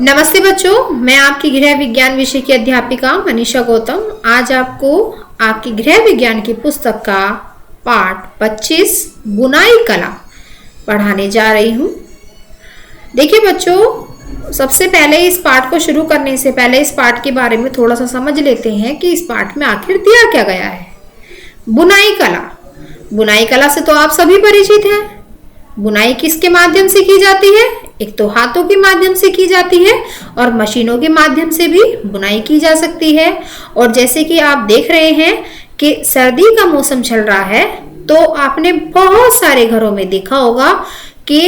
नमस्ते बच्चों, मैं आपकी गृह विज्ञान विषय की अध्यापिका मनीषा गौतम आज आपको आपकी गृह विज्ञान की पुस्तक का पाठ 25 बुनाई कला पढ़ाने जा रही हूँ। देखिए बच्चों, सबसे पहले इस पाठ को शुरू करने से पहले इस पाठ के बारे में थोड़ा सा समझ लेते हैं कि इस पाठ में आखिर दिया क्या गया है। बुनाई कला, बुनाई कला से तो आप सभी परिचित हैं। बुनाई किसके माध्यम से की जाती है? एक तो हाथों के माध्यम से की जाती है और मशीनों के माध्यम से भी बुनाई की जा सकती है। और जैसे कि आप देख रहे हैं कि सर्दी का मौसम चल रहा है, तो आपने बहुत सारे घरों में देखा होगा कि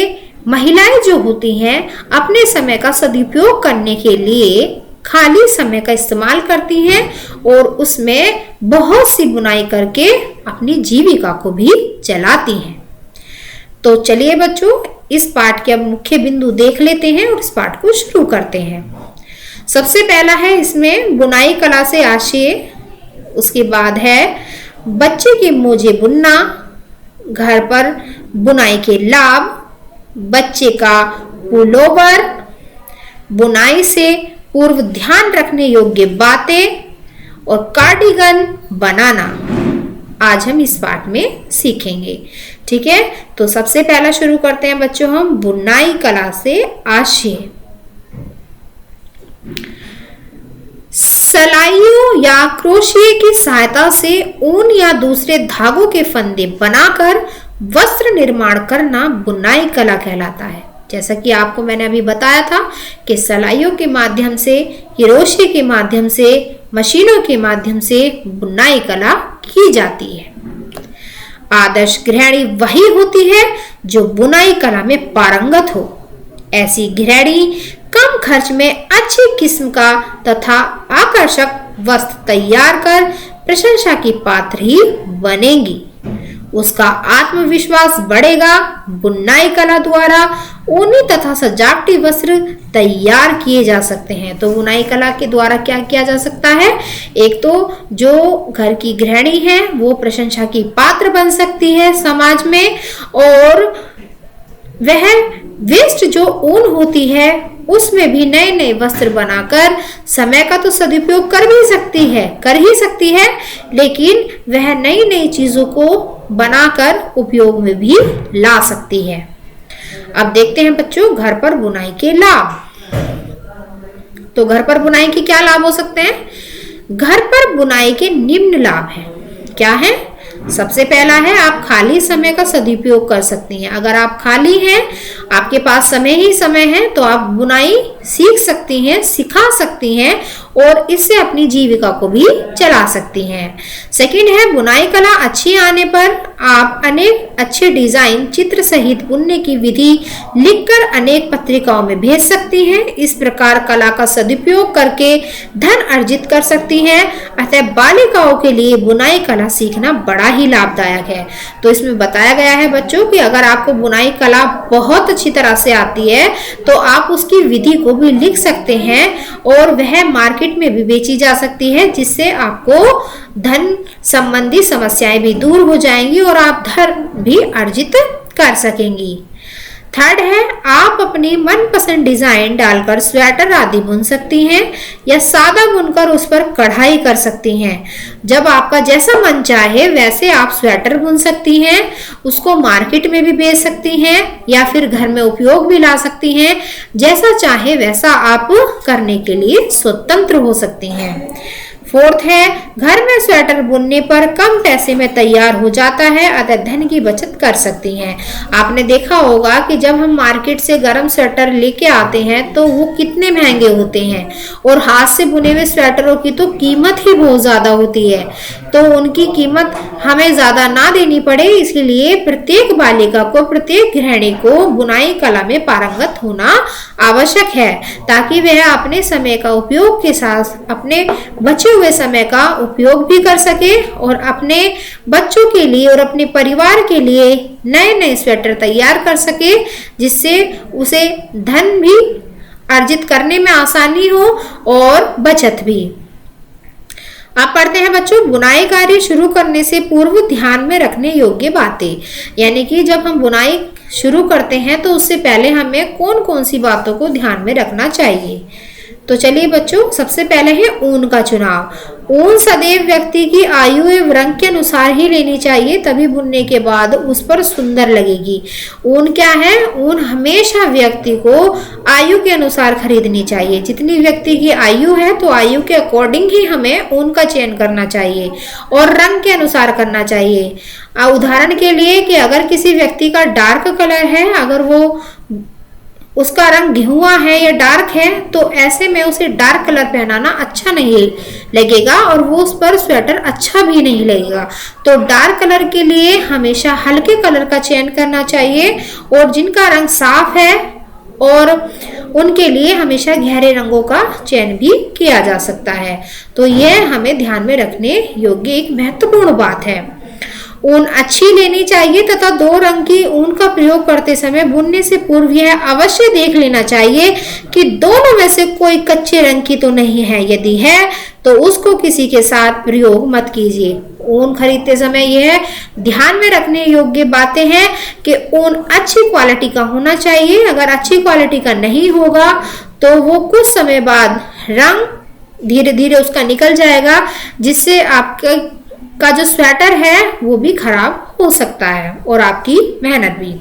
महिलाएं जो होती हैं अपने समय का सदुपयोग करने के लिए खाली समय का इस्तेमाल करती हैं और उसमें बहुत सी बुनाई करके अपनी जीविका को भी चलाती हैं। तो चलिए बच्चों, इस पाठ के अब मुख्य बिंदु देख लेते हैं और इस पाठ को शुरू करते हैं। सबसे पहला है इसमें बुनाई कला से आशय, उसके बाद है बच्चे के मोजे बुनना, घर पर बुनाई के लाभ, बच्चे का पुलोवर, बुनाई से पूर्व ध्यान रखने योग्य बातें और कार्डिगन बनाना आज हम इस पाठ में सीखेंगे। ठीक है, तो सबसे पहला शुरू करते हैं बच्चों हम बुनाई कला से आशय। सलाइयों या क्रोशिये की सहायता से ऊन या दूसरे धागों के फंदे बनाकर वस्त्र निर्माण करना बुनाई कला कहलाता है। जैसा कि आपको मैंने अभी बताया था कि सलाइयों के माध्यम से, क्रोशिये के माध्यम से, मशीनों के माध्यम से बुनाई कला की जाती है। आदर्श गृहिणी वही होती है जो बुनाई कला में पारंगत हो। ऐसी गृहिणी कम खर्च में अच्छी किस्म का तथा आकर्षक वस्त्र तैयार कर प्रशंसा की पात्र ही बनेगी। उसका आत्मविश्वास बढ़ेगा। बुनाई कला द्वारा ऊनी तथा सजावटी वस्त्र तैयार किए जा सकते हैं। तो बुनाई कला के द्वारा क्या किया जा सकता है? एक तो जो घर की गृहिणी है वो प्रशंसा की पात्र बन सकती है समाज में, और वह वेस्ट जो ऊन होती है उसमें भी नए नए वस्त्र बनाकर समय का तो सदुपयोग कर ही सकती है, लेकिन वह नई नई चीजों को बनाकर उपयोग में भी ला सकती है। अब देखते हैं बच्चों घर पर बुनाई के लाभ। तो घर पर बुनाई के क्या लाभ हो सकते हैं? घर पर बुनाई के निम्न लाभ हैं। क्या है? सबसे पहला है आप खाली समय का सदुपयोग कर सकती हैं। अगर आप खाली हैं, आपके पास समय ही समय है, तो आप बुनाई सीख सकती हैं, सिखा सकती हैं और इससे अपनी जीविका को भी चला सकती हैं। सेकंड है बुनाई कला अच्छी आने पर आप अनेक अच्छे डिजाइन चित्र सहित बुनने की विधि लिखकर अनेक पत्रिकाओं में भेज सकती हैं। इस प्रकार कला का सदुपयोग करके धन अर्जित कर सकती हैं। अतः बालिकाओं के लिए बुनाई कला सीखना बड़ा ही लाभदायक है। तो इसमें बताया गया है बच्चों कि अगर आपको बुनाई कला बहुत अच्छी तरह से आती है तो आप उसकी विधि को भी लिख सकते हैं और वह मार्केट में भी बेची जा सकती है, जिससे आपको धन संबंधी समस्याएं भी दूर हो जाएंगी और आप धन भी अर्जित कर सकेंगी। थर्ड है आप अपनी मनपसंद डिजाइन डालकर स्वेटर आदि बुन सकती हैं या सादा बुनकर उस पर कढ़ाई कर सकती हैं। जब आपका जैसा मन चाहे वैसे आप स्वेटर बुन सकती हैं, उसको मार्केट में भी बेच सकती हैं या फिर घर में उपयोग भी ला सकती हैं। जैसा चाहे वैसा आप करने के लिए स्वतंत्र हो सकती हैं। फोर्थ है घर में स्वेटर बुनने पर कम पैसे में तैयार हो जाता है, अतः धन की बचत कर सकती हैं। आपने देखा होगा कि जब हम मार्केट से गर्म स्वेटर लेके आते हैं तो वो कितने महंगे होते हैं और हाथ से बुने हुए स्वेटरों की तो कीमत ही बहुत ज्यादा होती है। तो उनकी कीमत हमें ज्यादा ना देनी पड़े, इसलिए प्रत्येक बालिका को, प्रत्येक गृहिणी को बुनाई कला में पारंगत होना आवश्यक है, ताकि वह अपने समय का उपयोग के साथ अपने बचे हुए समय का उपयोग भी कर सके और अपने बच्चों के लिए और अपने परिवार के लिए नए नए स्वेटर तैयार कर सके, जिससे उसे धन भी अर्जित करने में आसानी हो और बचत भी। आप पढ़ते हैं बच्चों, बुनाई कार्य शुरू करने से पूर्व ध्यान में रखने योग्य बातें। यानी कि जब हम बुनाई शुरू करते हैं तो उससे पहले हमें कौन कौन सी बातों को ध्यान में रखना चाहिए। तो चलिए बच्चों, सबसे पहले है ऊन का चुनाव। ऊन सदैव व्यक्ति की आयु एवं रंग के अनुसार ही लेनी चाहिए, तभी बुनने के बाद उस पर सुंदर लगेगी। ऊन क्या है? ऊन हमेशा व्यक्ति को आयु के अनुसार खरीदनी चाहिए। जितनी व्यक्ति की आयु है तो आयु के अकॉर्डिंग ही हमें ऊन का चयन करना चाहिए और रंग के अनुसार करना चाहिए। उदाहरण के लिए कि अगर किसी व्यक्ति का डार्क कलर है, अगर वो उसका रंग गेहुआ है या डार्क है, तो ऐसे में उसे डार्क कलर पहनाना अच्छा नहीं लगेगा और वो उस पर स्वेटर अच्छा भी नहीं लगेगा। तो डार्क कलर के लिए हमेशा हल्के कलर का चयन करना चाहिए और जिनका रंग साफ है और उनके लिए हमेशा गहरे रंगों का चयन भी किया जा सकता है। तो यह हमें ध्यान में रखने योग्य एक महत्वपूर्ण बात है। ऊन अच्छी लेनी चाहिए तथा दो रंग की ऊन का प्रयोग करते समय बुनने से पूर्व यह अवश्य देख लेना चाहिए कि दोनों में से कोई कच्चे रंग की तो नहीं है। यदि है तो उसको किसी के साथ प्रयोग मत कीजिए। ऊन खरीदते समय यह ध्यान में रखने योग्य बातें हैं कि ऊन अच्छी क्वालिटी का होना चाहिए। अगर अच्छी क्वालिटी का नहीं होगा तो वो कुछ समय बाद रंग धीरे धीरे उसका निकल जाएगा, जिससे आपका जो स्वेटर है वो भी खराब हो सकता है और आपकी मेहनत भी।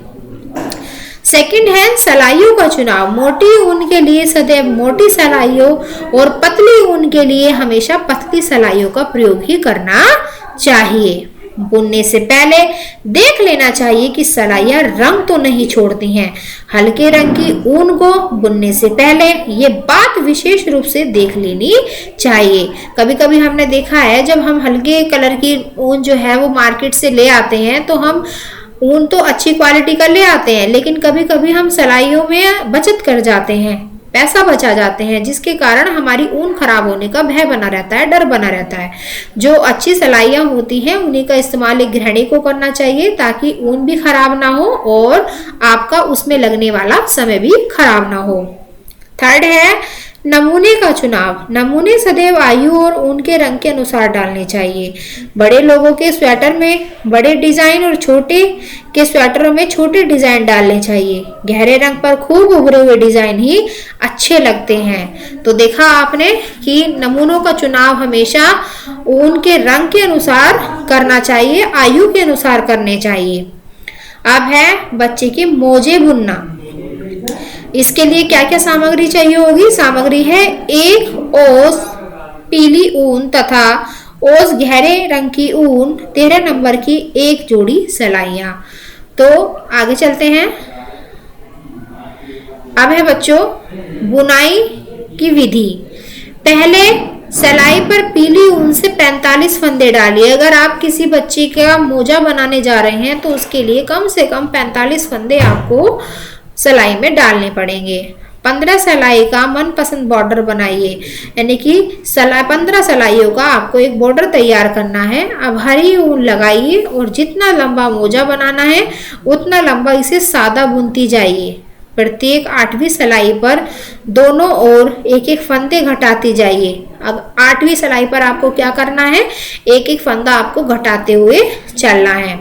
सेकंड है सलाइयों का चुनाव। मोटी ऊन के लिए सदैव मोटी सलाइयों और पतली ऊन के लिए हमेशा पतली सलाइयों का प्रयोग ही करना चाहिए। बुनने से पहले देख लेना चाहिए कि सलाइयां रंग तो नहीं छोड़ती हैं। हल्के रंग की ऊन को बुनने से पहले ये बात विशेष रूप से देख लेनी चाहिए। कभी कभी हमने देखा है, जब हम हल्के कलर की ऊन जो है वो मार्केट से ले आते हैं तो हम ऊन तो अच्छी क्वालिटी का ले आते हैं, लेकिन कभी कभी हम सिलाइयों में बचत कर जाते हैं, पैसा बचा जाते हैं, जिसके कारण हमारी ऊन खराब होने का भय बना रहता है, डर बना रहता है। जो अच्छी सिलाइयां होती हैं उन्हीं का इस्तेमाल एक गृहिणी को करना चाहिए, ताकि ऊन भी खराब ना हो और आपका उसमें लगने वाला समय भी खराब ना हो। थर्ड है नमूने का चुनाव। नमूने सदैव आयु और ऊन के रंग के अनुसार डालने चाहिए। बड़े लोगों के स्वेटर में बड़े डिजाइन और छोटे के स्वेटरों में छोटे डिजाइन डालने चाहिए। गहरे रंग पर खूब उभरे हुए डिजाइन ही अच्छे लगते हैं। तो देखा आपने कि नमूनों का चुनाव हमेशा ऊन के रंग के अनुसार करना चाहिए, आयु के अनुसार करने चाहिए। अब है बच्चे के मोजे बुनना। इसके लिए क्या क्या सामग्री चाहिए होगी? सामग्री है एक ओस पीली ऊन तथा ओस गहरे रंग की ऊन, 13 नंबर की एक जोड़ी सलाइयां। तो आगे चलते हैं। अब है बच्चों बुनाई की विधि। पहले सलाई पर पीली ऊन से 45 फंदे डालिए। अगर आप किसी बच्चे का मोजा बनाने जा रहे हैं तो उसके लिए कम से कम 45 फंदे आपको सलाई में डालने पड़ेंगे। 15 सलाई का मनपसंद बॉर्डर बनाइए, यानी कि 15 सलाइयों का आपको एक बॉर्डर तैयार करना है। अब हरी ऊन लगाइए और जितना लंबा मोजा बनाना है उतना लंबा इसे सादा बुनती जाइए। प्रत्येक 8वीं सलाई पर दोनों ओर एक एक फंदे घटाती जाइए। अब 8वीं सलाई पर आपको क्या करना है? एक एक फंदा आपको घटाते हुए चलना है।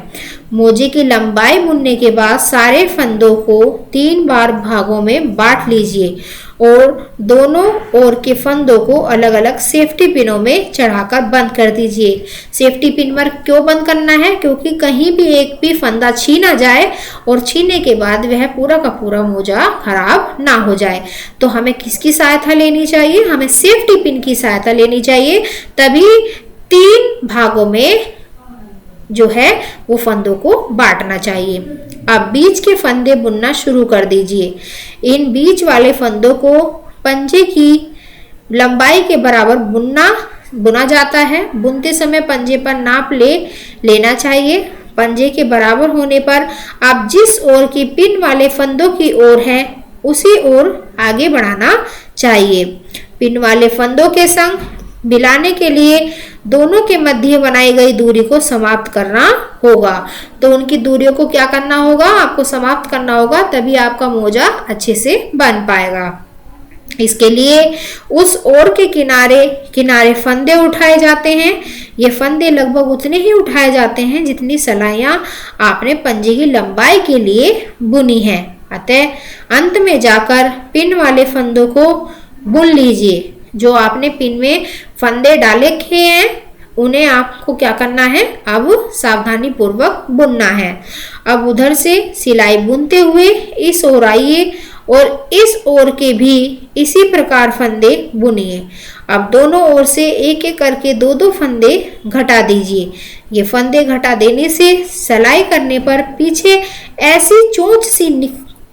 मोजे की लंबाई बुनने के बाद सारे फंदों को 3 बार भागों में बांट लीजिए और दोनों ओर के फंदों को अलग अलग सेफ्टी पिनों में चढ़ाकर बंद कर दीजिए। सेफ्टी पिन पर क्यों बंद करना है? क्योंकि कहीं भी एक भी फंदा छीना जाए और छीनने के बाद वह पूरा का पूरा मोजा खराब ना हो जाए। तो हमें किसकी सहायता लेनी चाहिए? हमें सेफ्टी पिन की सहायता लेनी चाहिए, तभी 3 भागों में जो है वो फंदों को बांटना चाहिए। अब बीच के फंदे बुनना शुरू कर दीजिए। इन बीच वाले फंदों को पंजे की लंबाई के बराबर बुना जाता है। बुनते समय पंजे पर नाप लेना चाहिए। पंजे के बराबर होने पर आप जिस ओर की पिन वाले फंदों की ओर है उसी ओर आगे बढ़ाना चाहिए। पिन वाले फंदों के संग मिलाने के लिए दोनों के मध्य बनाई गई दूरी को समाप्त करना होगा। तो उनकी दूरियों को क्या करना होगा? आपको समाप्त करना होगा, तभी आपका मोजा अच्छे से बन पाएगा। इसके लिए उस ओर के किनारे किनारे फंदे उठाए जाते हैं। ये फंदे लगभग उतने ही उठाए जाते हैं जितनी सलाइयां आपने पंजे की लंबाई के लिए बुनी है। अतः अंत में जाकर पिन वाले फंदों को बुन लीजिए। जो आपने पिन में फंदे डाले हैं उन्हें आपको क्या करना है, अब सावधानी पूर्वक बुनना है। अब उधर से सिलाई बुनते हुए इस ओर आइए और इस ओर के भी इसी प्रकार फंदे बुनिए। अब दोनों ओर से एक एक करके दो दो फंदे घटा दीजिए। ये फंदे घटा देने से सिलाई करने पर पीछे ऐसी चोंच सी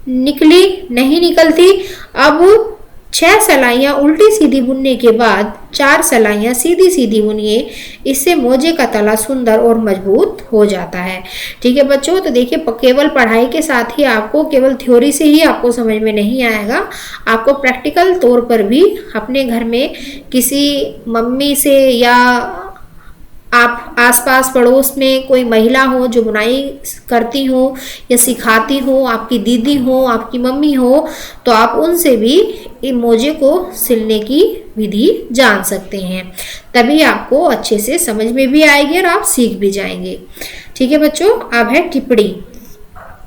निकली नहीं निकलती। अब 6 सलाइयां उल्टी सीधी बुनने के बाद 4 सलाइयां सीधी सीधी बुनिए। इससे मोजे का तला सुंदर और मजबूत हो जाता है। ठीक है बच्चों, तो देखिए केवल पढ़ाई के साथ ही आपको, केवल थ्योरी से ही आपको समझ में नहीं आएगा, आपको प्रैक्टिकल तौर पर भी अपने घर में किसी मम्मी से या आप आसपास पड़ोस में कोई महिला हो जो बुनाई करती हो या सिखाती हो, आपकी दीदी हो, आपकी मम्मी हो, तो आप उनसे भी इन मोजे को सिलने की विधि जान सकते हैं। तभी आपको अच्छे से समझ में भी आएगी और आप सीख भी जाएंगे। ठीक है बच्चों, अब है टिप्पणी।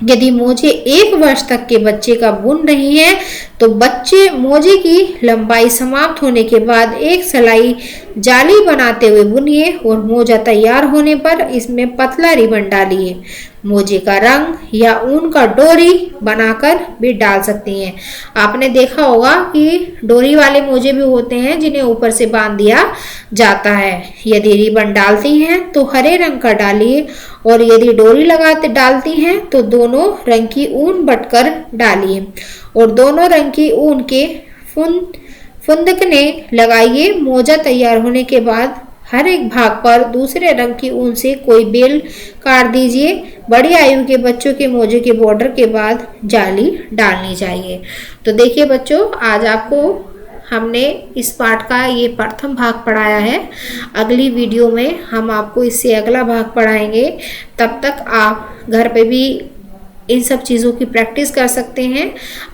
यदि मोजे 1 वर्ष तक के बच्चे का बुन रही है तो बच्चे मोजे की लंबाई समाप्त होने के बाद एक सिलाई जाली बनाते हुए बुनिए और मोजा तैयार होने पर इसमें पतला रिबन डालिए। मोजे का रंग या ऊन का डोरी बनाकर भी डाल सकती हैं। आपने देखा होगा कि डोरी वाले मोजे भी होते हैं जिन्हें ऊपर से बांध दिया जाता है। यदि रिबन डालती हैं तो हरे रंग का डालिए और यदि डोरी लगाते डालती हैं तो दोनों रंग की ऊन बटकर डालिए और दोनों रंग की ऊन के फुंदकने लगाइए। मोजा तैयार होने के बाद हर एक भाग पर दूसरे रंग की ऊन से कोई बेल काट दीजिए। बड़ी आयु के बच्चों के मोजे के बॉर्डर के बाद जाली डालनी चाहिए। तो देखिए बच्चों, आज आपको हमने इस पाठ का ये प्रथम भाग पढ़ाया है। अगली वीडियो में हम आपको इससे अगला भाग पढ़ाएंगे। तब तक आप घर पे भी इन सब चीज़ों की प्रैक्टिस कर सकते हैं।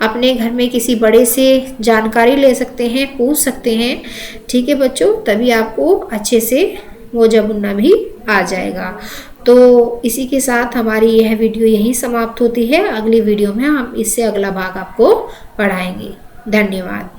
अपने घर में किसी बड़े से जानकारी ले सकते हैं, पूछ सकते हैं। ठीक है बच्चों, तभी आपको अच्छे से मोजा बुनना भी आ जाएगा। तो इसी के साथ हमारी यह वीडियो यहीं समाप्त होती है। अगली वीडियो में हम इससे अगला भाग आपको पढ़ाएंगे। धन्यवाद।